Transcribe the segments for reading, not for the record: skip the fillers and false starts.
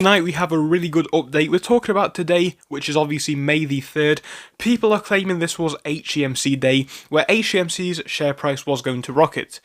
tonight we have a really good update. We're talking about today, which is obviously May the 3rd. People are claiming this was Hcmc day, where Hcmc's share price was going to rocket.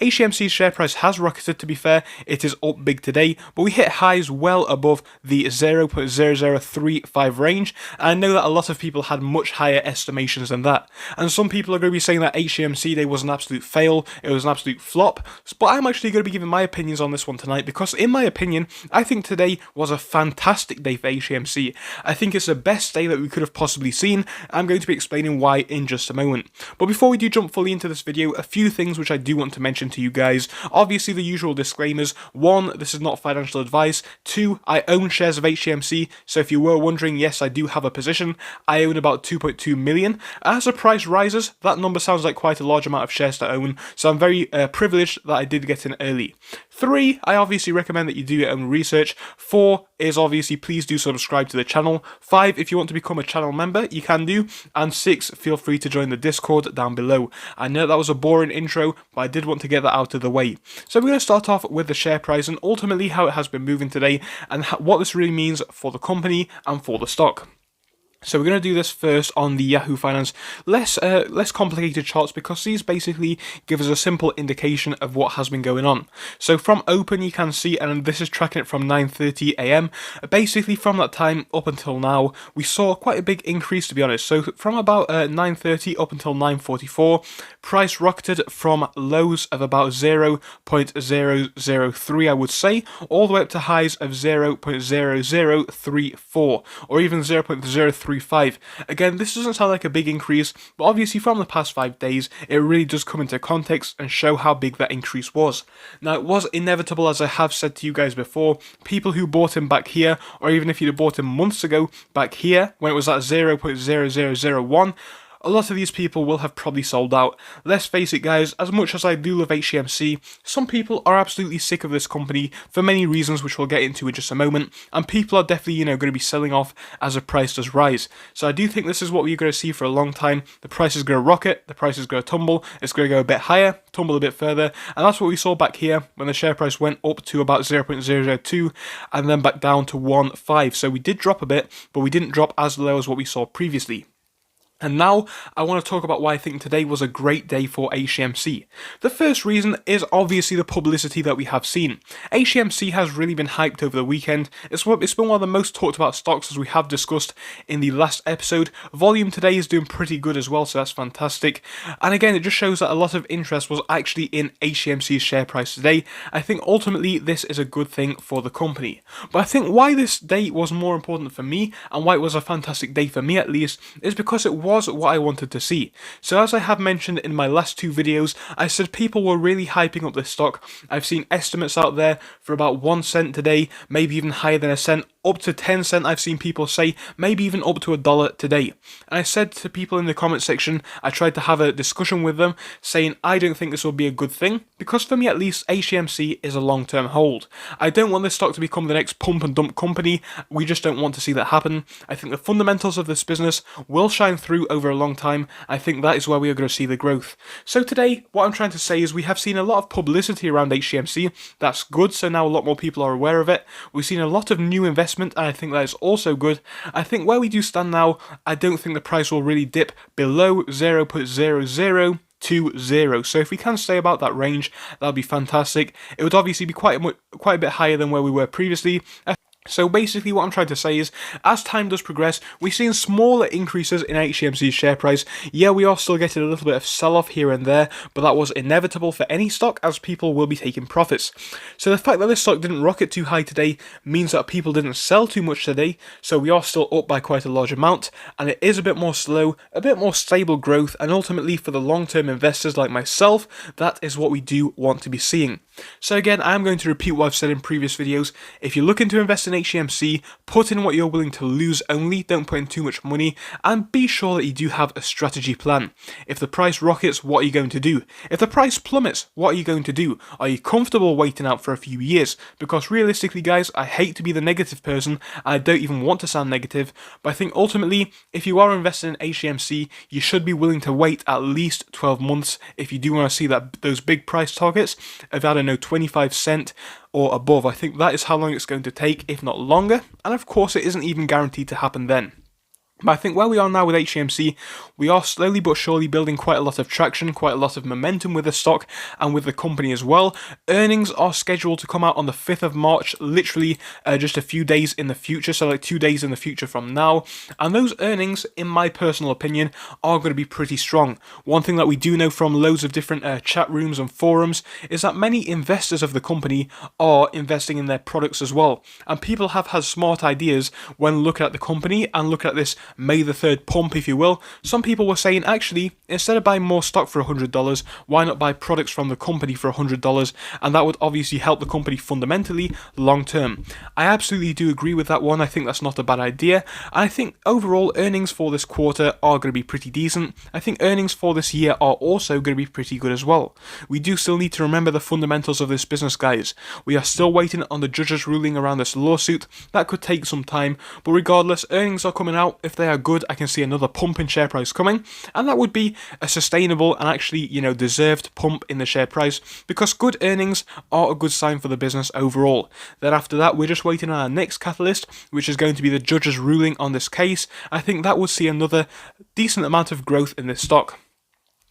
Hcmc's share price has rocketed, to be fair. It is up big today, but we hit highs well above the 0.0035 range, and I know that a lot of people had much higher estimations than that. And some people are going to be saying that Hcmc day was an absolute fail, it was an absolute flop, but I'm actually going to be giving my opinions on this one tonight, because in my opinion, I think today was a fantastic day for Hcmc. I think it's the best day that we could have possibly seen. I'm going to be explaining why in just a moment. But before we do jump fully into this video, a few things which I do want to mention to you guys. Obviously the usual disclaimers. 1, this is not financial advice. 2, I own shares of Hcmc, so if you were wondering, yes, I do have a position. I own about 2.2 million. As the price rises, that number sounds like quite a large amount of shares to own, so I'm very privileged that I did get in early. 3, I obviously recommend that you do your own research. 4 is obviously please do subscribe to the channel. 5, if you want to become a channel member, you can do. And 6, feel free to join the Discord down below. I know that was a boring intro, but I did want to get that out of the way. So we're going to start off with the share price and ultimately how it has been moving today and what this really means for the company and for the stock. So we're going to do this first on the Yahoo Finance, less complicated charts, because these basically give us a simple indication of what has been going on. So from open you can see, and this is tracking it from 9:30 AM, basically from that time up until now, we saw quite a big increase, to be honest. So from about 9:30 up until 9:44, price rocketed from lows of about 0.003, I would say, all the way up to highs of 0.0034, or even 0.035. Again, this doesn't sound like a big increase, but obviously from the past 5 days, it really does come into context and show how big that increase was. Now, it was inevitable, as I have said to you guys before. People who bought him back here, or even if you'd have bought him months ago back here, when it was at 0.0001, a lot of these people will have probably sold out. Let's face it, guys, as much as I do love Hcmc, some people are absolutely sick of this company for many reasons, which we'll get into in just a moment, and people are definitely, going to be selling off as the price does rise. So I do think this is what we're going to see for a long time. The price is going to rocket, the price is going to tumble, it's going to go a bit higher, tumble a bit further, and that's what we saw back here when the share price went up to about 0.002 and then back down to 1.5. So we did drop a bit, but we didn't drop as low as what we saw previously. And now, I want to talk about why I think today was a great day for Hcmc. The first reason is obviously the publicity that we have seen. Hcmc has really been hyped over the weekend. It's been one of the most talked about stocks, as we have discussed in the last episode. Volume today is doing pretty good as well, so that's fantastic. And again, it just shows that a lot of interest was actually in Hcmc's share price today. I think ultimately this is a good thing for the company. But I think why this day was more important for me, and why it was a fantastic day for me at least, is because it was what I wanted to see. So as I have mentioned in my last 2 videos, I said people were really hyping up this stock. I've seen estimates out there for about 1 cent today, maybe even higher than a cent, up to 10 cents I've seen people say, maybe even up to $1 today. And I said to people in the comment section, I tried to have a discussion with them, saying I don't think this will be a good thing, because for me at least, Hcmc is a long-term hold. I don't want this stock to become the next pump and dump company. We just don't want to see that happen. I think the fundamentals of this business will shine through over a long time. I think that is where we are going to see the growth. So today, what I'm trying to say is we have seen a lot of publicity around Hcmc. That's good, so now a lot more people are aware of it. We've seen a lot of new investment, and I think that is also good. I think where we do stand now, I don't think the price will really dip below 0.0020. So if we can stay about that range, that'll be fantastic. It would obviously be quite a bit higher than where we were previously. So basically what I'm trying to say is, as time does progress, we've seen smaller increases in Hcmc's share price. Yeah, we are still getting a little bit of sell-off here and there, but that was inevitable for any stock, as people will be taking profits. So the fact that this stock didn't rocket too high today means that people didn't sell too much today, so we are still up by quite a large amount, and it is a bit more slow, a bit more stable growth, and ultimately for the long-term investors like myself, that is what we do want to be seeing. So again, I am going to repeat what I've said in previous videos. If you're looking to invest in Hcmc, put in what you're willing to lose only, don't put in too much money, and be sure that you do have a strategy plan. If the price rockets, what are you going to do? If the price plummets, what are you going to do? Are you comfortable waiting out for a few years? Because realistically, guys, I hate to be the negative person, and I don't even want to sound negative, but I think ultimately, if you are investing in Hcmc, you should be willing to wait at least 12 months if you do want to see those big price targets of, I don't know, 25 cent or above. I think that is how long it's going to take, if not longer, and of course it isn't even guaranteed to happen then. But I think where we are now with Hcmc, we are slowly but surely building quite a lot of traction, quite a lot of momentum with the stock and with the company as well. Earnings are scheduled to come out on the 5th of March, literally just a few days in the future, so like 2 days in the future from now. And those earnings, in my personal opinion, are going to be pretty strong. One thing that we do know from loads of different chat rooms and forums is that many investors of the company are investing in their products as well. And people have had smart ideas when looking at the company and looking at this May the 3rd pump, if you will. Some people were saying, actually, instead of buying more stock for $100, why not buy products from the company for $100? And that would obviously help the company fundamentally long term. I absolutely do agree with that one. I think that's not a bad idea. I think overall earnings for this quarter are going to be pretty decent. I think earnings for this year are also going to be pretty good as well. We do still need to remember the fundamentals of this business, guys. We are still waiting on the judge's ruling around this lawsuit. That could take some time, but regardless, earnings are coming out. If they are good, I can see another pump in share price coming, and that would be a sustainable and actually, deserved pump in the share price, because good earnings are a good sign for the business overall. Then after that, we're just waiting on our next catalyst, which is going to be the judge's ruling on this case. I think that would see another decent amount of growth in this stock.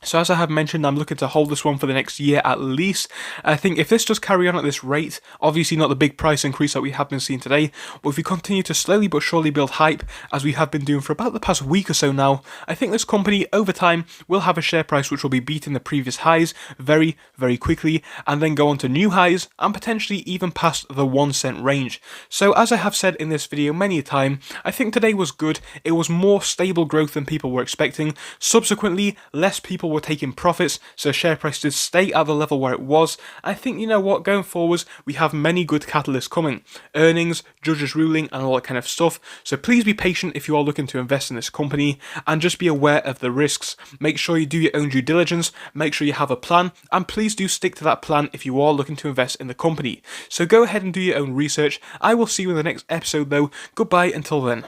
So as I have mentioned, I'm looking to hold this one for the next year at least. I think if this does carry on at this rate, obviously not the big price increase that we have been seeing today, but if we continue to slowly but surely build hype, as we have been doing for about the past week or so now, I think this company over time will have a share price which will be beating the previous highs very, very quickly, and then go on to new highs, and potentially even past the 1 cent range. So as I have said in this video many a time, I think today was good. It was more stable growth than people were expecting. Subsequently, less people were taking profits, so share price did stay at the level where it was. I think, you know what, going forwards, we have many good catalysts coming. Earnings, judge's ruling, and all that kind of stuff. So please be patient if you are looking to invest in this company, and just be aware of the risks. Make sure you do your own due diligence, make sure you have a plan, and please do stick to that plan if you are looking to invest in the company. So go ahead and do your own research. I will see you in the next episode though. Goodbye until then.